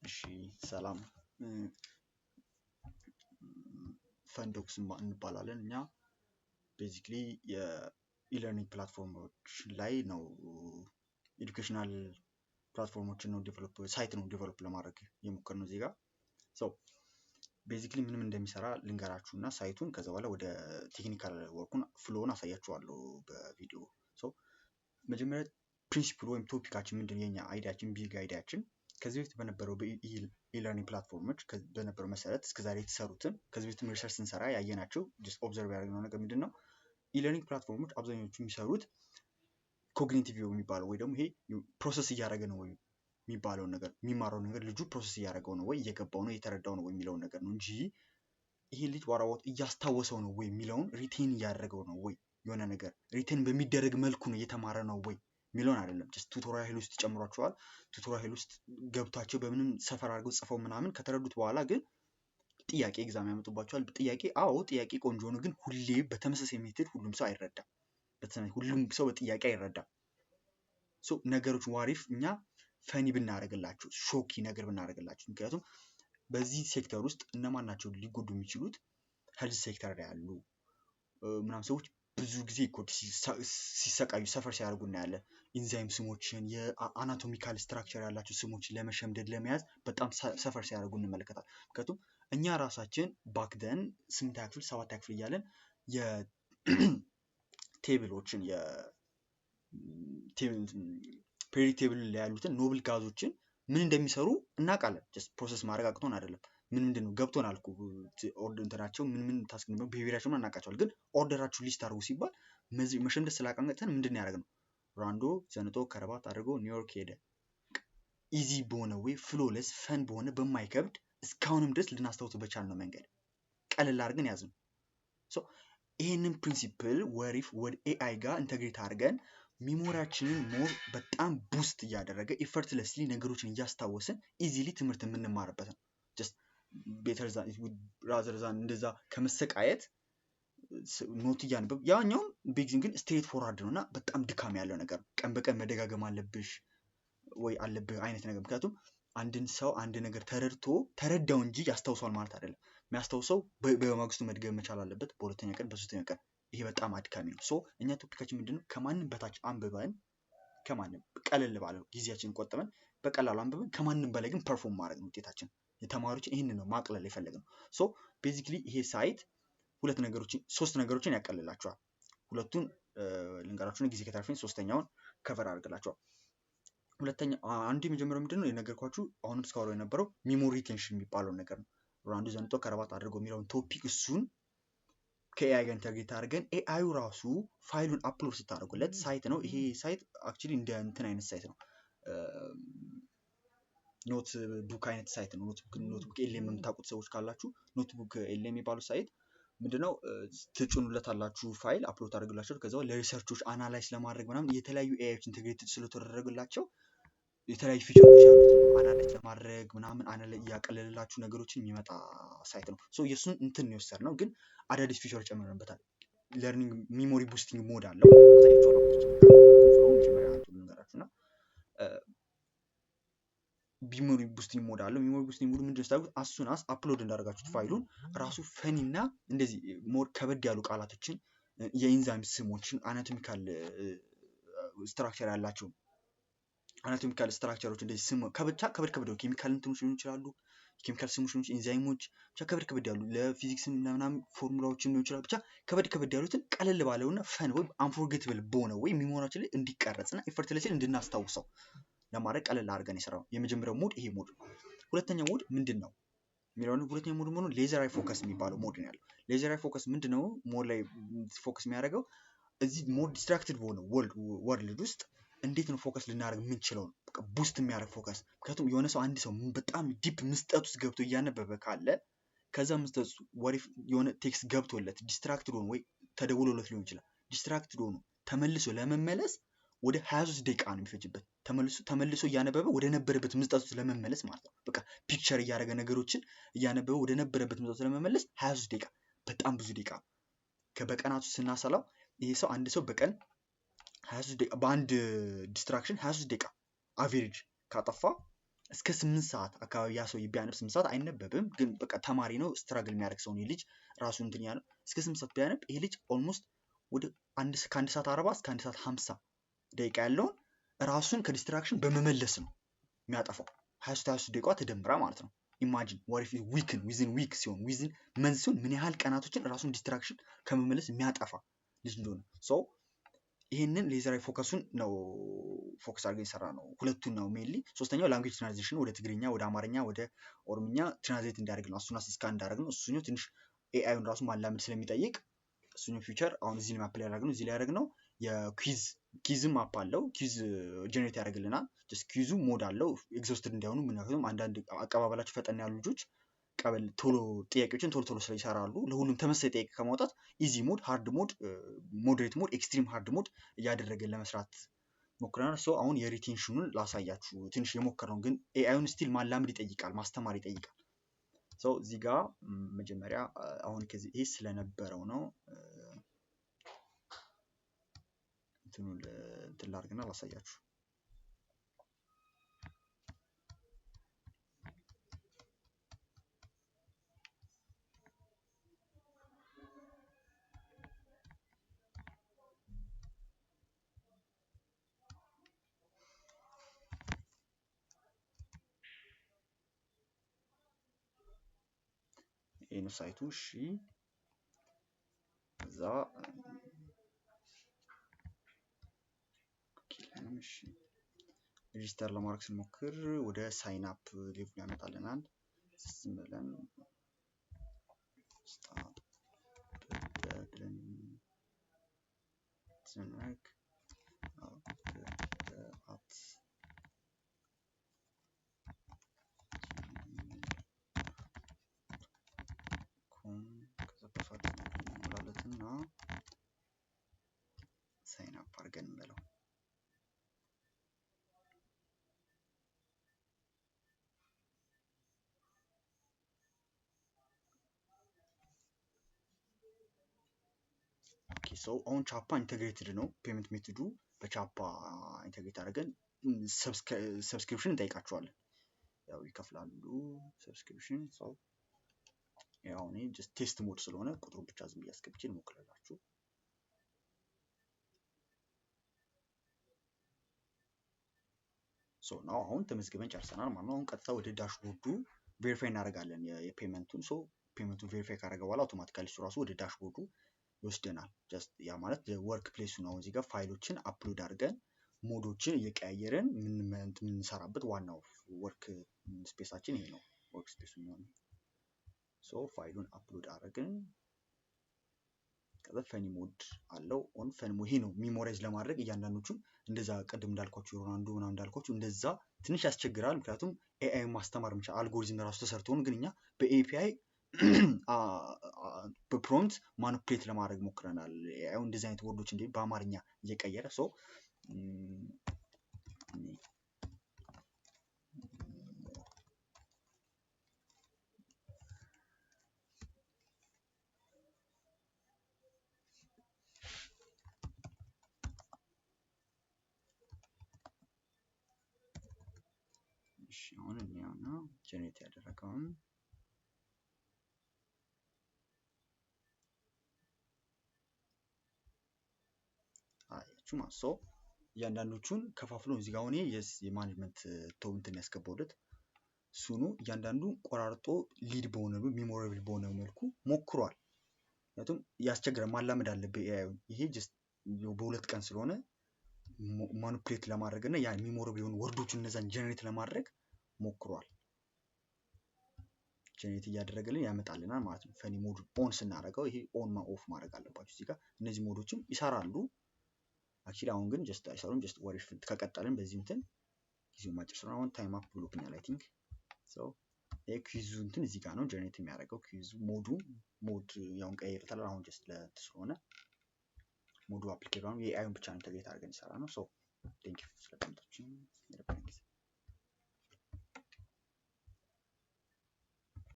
እሺ ሰላም ፈንዶክስ እንባላለን። እኛ ቤዚክሊ የኢለርኒንግ ፕላትፎርሞች ላይ ነው ኤዱኬሽናል ፕላትፎርሞችን ነው ሳይት ነው ዴቨሎፕ ለማድረግ የሞከርነው እዚህ ጋር። ቤዚክሊ ምንም እንደሚሰራ ልንገራችሁ እና ሳይቱን ከዛ በኋላ ወደ ቴክኒካል ወርኩን ፍሎውን አሳያችኋለሁ በቪዲዮ። መጀመሪያ ፕሪንሲፕል ወይም ቶፒካችን ምንድን የኛ አይዲያችን ቢግ አይዲያችን ከዚህ በፊት በነበረው በኢለርኒንግ ፕላትፎርሞች በነበረው መሰረት እስከዛሬ የተሰሩትን ከዚህ በፊት ሪሰርች ስንሰራ ያየናቸው ጀስት ኦብዘርቭ ያደረግነው ነገር ምንድነው ኢለርኒንግ ፕላትፎርሞች አብዛኞቹ የሚሰሩት ኮግኒቲቭ የሚባለው ወይ ደግሞ ይሄ ፕሮሰስ እያደረገ ነው ወይ የሚባለው ነገር የሚማረው ነገር ልጁ ፕሮሰስ እያደረገው ነው ወይ እየገባው ነው እየተረዳው ነው ወይ የሚለውን ነገር ነው እንጂ ይሄ ልጅ ዋራዋት እያስታወሰው ነው ወይ የሚለውን ሪቴን እያደረገው ነው ወይ የሆነ ነገር ሪቴን በሚደረግ መልኩ ነው እየተማረ ነው ወይ ሚሊዮን አይደለም። ጀስት ቱቶሪያል ውስጥ ጨምሯቸዋል። ቱቶሪያል ውስጥ ገብቷቸው በምንም ሰፈር አድርገው ጽፈው ምናምን ከተረዱት በኋላ ግን ጥያቄ ኤግዛም ያመጡባቸዋል። ጥያቄ ጥያቄ ቆንጆ ነው፣ ግን ሁሌ በተመሳሳይ ሜትድ ሁሉም ሰው አይረዳም። ሁሉም ሰው በጥያቄ አይረዳም። ነገሮች ዋሪፍ እኛ ፈኒ ብናደርግላቸው፣ ሾኪ ነገር ብናደርግላቸው። ምክንያቱም በዚህ ሴክተር ውስጥ እነማን ናቸው ሊጎዱ የሚችሉት? ሄልዝ ሴክተር ላይ ያሉ ምናምን ሰዎች ብዙ ጊዜ ሲሰቃዩ ሰፈር ሲያደርጉ እናያለን። ኢንዛይም ስሞችን የአናቶሚካል ስትራክቸር ያላቸው ስሞችን ለመሸምደድ ለመያዝ በጣም ሰፈር ሲያደርጉ እንመለከታለን። ምክንያቱም እኛ ራሳችን ባክደን 8ኛ ክፍል 7ኛ ክፍል እያለን የቴብሎችን ፔሪዮዲክ ቴብል ላይ ያሉትን ኖብል ጋዞችን ምን እንደሚሰሩ እናውቃለን። ጀስት ፕሮሰስ ማድረግ አቅቶን አይደለም። ምንድነው ገብቶናል እኮ ኦርደር እንትናቸው ምን ታስክ ነው ቢሄቪራቸው ምን እናውቃቸዋለን። ግን ኦርደራችሁ ሊስት አድርጉ ሲባል መሸምደድ ስላቀረጥን ምንድነው ያደረግነው? ራንዶ ዘንጦ ከረባት አድርጎ ኒውዮርክ ሄደ። ኢዚ በሆነ ወይ ፍሎለስ ፈን በሆነ በማይከብድ እስካሁንም ድረስ ልናስታውሰው በቻልነው መንገድ ቀለል አድርገን ያዝነው። ይሄንን ፕሪንሲፕል ወሪፍ ወደ ኤአይ ጋር ኢንተግሬት አድርገን ሚሞሪያችንን ሞር በጣም ቡስት እያደረገ ኢፈርትለስሊ ነገሮችን እያስታወስን ኢዚሊ ትምህርት የምንማርበት ነው። ጀስት ቤተር ራዘር ዛን እንደዛ ከመሰቃየት ኖት እያነበብ ያኛውም ቤግዚንግ ግን ስትሬት ፎርዋርድ ነው እና በጣም ድካም ያለው ነገር ነው። ቀን በቀን መደጋገም አለብሽ ወይ አለብህ አይነት ነገር። ምክንያቱም አንድን ሰው አንድ ነገር ተረዳው እንጂ ያስታውሷል ማለት አይደለም። የሚያስታውሰው በማግስቱ መድገም መቻል አለበት፣ በሁለተኛ ቀን በሶስተኛ ቀን። ይሄ በጣም አድካሚ ነው። እኛ ቶፒካችን ምንድነው? ከማንም በታች አንብበን ከማንም ቀለል ባለው ጊዜያችንን ቆጥበን በቀላሉ አንብበን ከማንም በላይ ግን ፐርፎርም ማድረግ ነው ውጤታችን። የተማሪዎችን ይህንን ነው ማቅለል የፈለግነው። ቤዚክሊ ይሄ ሳይት ሶስት ነገሮችን ያቀልላቸዋል። ሁለቱን ልንገራችሁን ጊዜ ከተረፈኝ ሶስተኛውን ከቨር አድርግላቸዋል። ሁለተኛ አንዱ የመጀመሪያው ምንድነው የነገርኳችሁ አሁንም እስካወራው የነበረው ሚሞሪ ሪቴንሽን የሚባለው ነገር ነው። ራንዱ ዘንጦ ከረባት አድርገው የሚለውን ቶፒክ እሱን ከኤአይ ጋር ኢንተግሬት አድርገን ኤአዩ ራሱ ፋይሉን አፕሎድ ስታደርጉለት ሳይት ነው። ይሄ ሳይት አክቹሊ እንደ እንትን አይነት ሳይት ነው፣ ኖት ቡክ አይነት ሳይት ነው። ኖት ቡክ ኤልኤም የምታውቁት ሰዎች ካላችሁ ኖት ቡክ ኤልኤም የሚባለው ሳይት ምንድነው? ትጭኑለት አላችሁ ፋይል አፕሎድ ታደርጉላችሁ። ከዛ ለሪሰርቾች አናላይዝ ለማድረግ ምናምን የተለያዩ ኤአይዎች ኢንተግሬትድ ስለተደረገላቸው የተለያዩ ፊቸሮች ያሉት አናላይዝ ለማድረግ ምናምን እያቀለለላችሁ ነገሮችን የሚመጣ ሳይት ነው። የእሱን እንትን የወሰድ ነው፣ ግን አዳዲስ ፊቸሮች ጨምረንበታል። ለርኒንግ ሚሞሪ ቡስቲንግ ሞድ አለው። ሚሞሪ ቡስቲንግ ሞድ አለው። ሚሞሪ ቡስቲንግ ሞድ ምንድነው ስታደርጉት አሱናስ አፕሎድ እንዳደረጋችሁት ፋይሉን ራሱ ፈኒና እንደዚህ ሞር ከበድ ያሉ ቃላቶችን የኢንዛይም ስሞችን አናቶሚካል ስትራክቸር ያላቸው አናቶሚካል ስትራክቸሮች እንደዚህ ስም ከብቻ ከበድ ኬሚካል እንትኖች ሊሆኑ ይችላሉ፣ ኬሚካል ስሞች ሊሆኑ ይችላሉ፣ ኢንዛይሞች ብቻ ከበድ ያሉ ለፊዚክስም ለምናምን ፎርሙላዎችን ሊሆኑ ይችላሉ። ብቻ ከበድ ያሉትን ቀለል ባለውና ፈን ወይ አንፎርጌትብል በሆነ ወይ ሚሞሪያችን ላይ እንዲቀረጽና ኢፈርትለስሊ እንድናስታውሰው ለማድረግ ቀለል አድርገን የሰራው የመጀመሪያው ሞድ ይሄ ሞድ ነው። ሁለተኛው ሞድ ምንድነው የሚለውን ሁለተኛው ሞድ ሆኖ ሌዘር አይ ፎከስ የሚባለው ሞድ ነው ያለው። ሌዘር አይ ፎከስ ምንድነው? ሞድ ላይ ፎከስ የሚያደርገው እዚህ ሞድ ዲስትራክትድ በሆነ ወርልድ ውስጥ እንዴት ነው ፎከስ ልናደርግ የምንችለው ነው። በቃ ቡስት የሚያደርግ ፎከስ። ምክንያቱም የሆነ ሰው አንድ ሰው በጣም ዲፕ ምስጠት ውስጥ ገብቶ እያነበበ ካለ ከዛ ምስጠት ወሪፍ የሆነ ቴክስት ገብቶለት ዲስትራክትድ ሆኖ ወይ ተደውሎለት ሊሆን ይችላል። ዲስትራክትድ ሆኖ ተመልሶ ለመመለስ ወደ 23 ደቂቃ ነው የሚፈጅበት። ተመልሶ እያነበበ ወደ ነበረበት ምስጠት ውስጥ ለመመለስ ማለት ነው። በቃ ፒክቸር እያደረገ ነገሮችን እያነበበ ወደ ነበረበት ምስጠት ለመመለስ 23 ደቂቃ በጣም ብዙ ደቂቃ። በቀናቱ ስናሰላው ይሄ ሰው አንድ ሰው በቀን 23 ደቂቃ በአንድ ዲስትራክሽን 23 ደቂቃ አቬሬጅ ካጠፋ እስከ 8 ሰዓት አካባቢ ያ ሰው ቢያነብ 8 ሰዓት አይነበብም፣ ግን በቃ ተማሪ ነው ስትራግል የሚያደርግ ሰው ነው ይህ ልጅ ራሱ እንትን ያለው እስከ 8 ሰዓት ቢያነብ ይሄ ልጅ ኦልሞስት ወደ ከ1 ሰዓት 40 እስከ 1 ሰዓት 50 ደቂቃ ያለውን ራሱን ከዲስትራክሽን በመመለስ ነው የሚያጠፋው። 23 ደቂቃ ተደምራ ማለት ነው። ኢማጂን ወሪፍ ዊክን ዊዝን ዊክ ሲሆን ዊዝን መንዝ ሲሆን ምን ያህል ቀናቶችን ራሱን ዲስትራክሽን ከመመለስ የሚያጠፋ ልጅ እንደሆነ ሰው ይህንን ሌዘራዊ ፎከሱን ነው ፎከስ አድርገን የሰራ ነው። ሁለቱን ነው ሜንሊ። ሶስተኛው ላንጉጅ ትራንዚሽን ወደ ትግርኛ፣ ወደ አማርኛ፣ ወደ ኦሮምኛ ትራንስሌት እንዲያደርግ ነው። እሱን እስካን እንዳደረግ ነው። እሱኛው ትንሽ ኤአይን ራሱ ማላመድ ስለሚጠይቅ እሱኛው ፊቸር አሁን እዚህ ማፕ ላይ ያደረግ ነው። እዚህ ላይ ያደረግ ነው የኩዊዝም ማፕ አለው። ኩዊዝ ጀነሬት ያደርግልናል። ኩዊዙ ሞድ አለው ኤግዞስትድ እንዳይሆኑ። ምክንያቱም አንዳንድ አቀባበላቸው ፈጠን ያሉ ልጆች ቶሎ ጥያቄዎችን ቶሎ ቶሎ ስለይሰራሉ ለሁሉም ተመሳሳይ ጥያቄ ከማውጣት ኢዚ ሞድ፣ ሃርድ ሞድ፣ ሞዴሬት ሞድ፣ ኤክስትሪም ሃርድ ሞድ እያደረገን ለመስራት ሞክረናል። ሶ አሁን የሪቴንሽኑን ላሳያችሁ ትንሽ የሞከርነው ግን ኤአይን ስቲል ማላመድ ይጠይቃል፣ ማስተማር ይጠይቃል። ሶ እዚህ ጋር መጀመሪያ አሁን ከዚህ ይሄ ስለነበረው ነው እንትኑን እንትን ላድርግና ላሳያችሁ። ይሄን ሳይቱ እሺ፣ እዛ እሺ ሬጂስተር ለማድረግ ስንሞክር ወደ ሳይን አፕ ሌቭል ያመጣልናል። ዝም ብለን ስታርት ብለን ስንነክ አት ኮም ከዘበፋት ማለትና ሳይን አፕ አድርገን እንበለው። ሰው አሁን ቻፓ ኢንተግሬትድ ነው። ፔመንት ሜቶዱ በቻፓ ኢንተግሬት አድርገን ሰብስክሪፕሽን እንጠይቃቸዋለን። ያው ይከፍላሉ ሰብስክሪፕሽን። ሰው ያው እኔ ጀስት ቴስት ሞድ ስለሆነ ቁጥሩን ብቻ ዝም ብዬ አስገብቼ እንሞክራላችሁ። ሶ ናው አሁን ተመዝግበን ጨርሰናል ማለት ነው። አሁን ቀጥታ ወደ ዳሽቦርዱ ቬሪፋይ እናደርጋለን የፔመንቱን። ሶ ፔመንቱን ቬሪፋይ ካደረገ በኋላ አውቶማቲካሊ እሱ ራሱ ወደ ዳሽቦርዱ ይወስደናል። ጀስት ያ ማለት ወርክ ፕሌሱ ነው። እዚህ ጋር ፋይሎችን አፕሎድ አድርገን ሞዶችን እየቀያየርን የምንሰራበት ዋናው ወርክ ስፔሳችን ይሄ ነው። ወርክ ስፔሱ የሚሆነው ሶ ፋይሉን አፕሎድ አድርገን ከዛ ፈኒ ሞድ አለው ኦን ፈኒ ሞድ ይሄ ነው ሚሞራይዝ ለማድረግ እያንዳንዶቹን እንደዛ ቅድም እንዳልኳችሁ ሮናልዶ ምናምን እንዳልኳችሁ እንደዛ ትንሽ ያስቸግራል። ምክንያቱም ኤአይ ማስተማር ብቻ አልጎሪዝም ራሱ ተሰርቶን ግን እኛ በኤፒአይ በፕሮምፕት ማኒፑሌት ለማድረግ ሞክረናል። ኤአይ እንደዚህ አይነት ወርዶች እንደ በአማርኛ እየቀየረ ሶ አሁን እኛውና ጀነሬት ያደረገውን አያችሁ ማለት ሶ እያንዳንዶቹን ከፋፍሎ እዚህ ጋር ሆኔ የማኔጅመንት ቶንትን ያስገባውለት እሱኑ እያንዳንዱ ቆራርጦ ሊድ በሆነ ሚሞራብል በሆነ መልኩ ሞክሯል። ምክንያቱም ያስቸግራል፣ ማላመድ አለበት ኤአይ። ይሄ ጀስት በሁለት ቀን ስለሆነ ማኒፑሌት ለማድረግ እና ያ ሚሞራብል የሆኑ ወርዶችን እነዛን ጀነሬት ለማድረግ ሞክሯል። ጀነሬት እያደረገልን ያመጣልናል ማለት ነው። ፈኒ ሞድ ኦን ስናደርገው ይሄ ኦን ኦፍ ማድረግ አለባችሁ። እዚህ ጋር እነዚህ ሞዶችም ይሰራሉ። አክቹሊ አሁን ግን ጀስት አይሰሩም። ጀስት ወሬ ከቀጠልን በዚህ እንትን ጊዜው ማጭር ስለሆነ አሁን ታይም አፕ ብሎብኛል። አይ ቲንክ ሶ ኩዊዙ እንትን እዚህ ጋር ነው ጀነሬት የሚያደርገው ኩዊዙ ሞድ ያውን ቀይርታል። አሁን ጀስት ስለሆነ ሞዱ አፕሊኬሽኑ የኤአይን ብቻ ኢንተግሬት አድርገን ይሰራ ነው። ሶ ቴንክ ዩ ስለተመጣጣችሁ።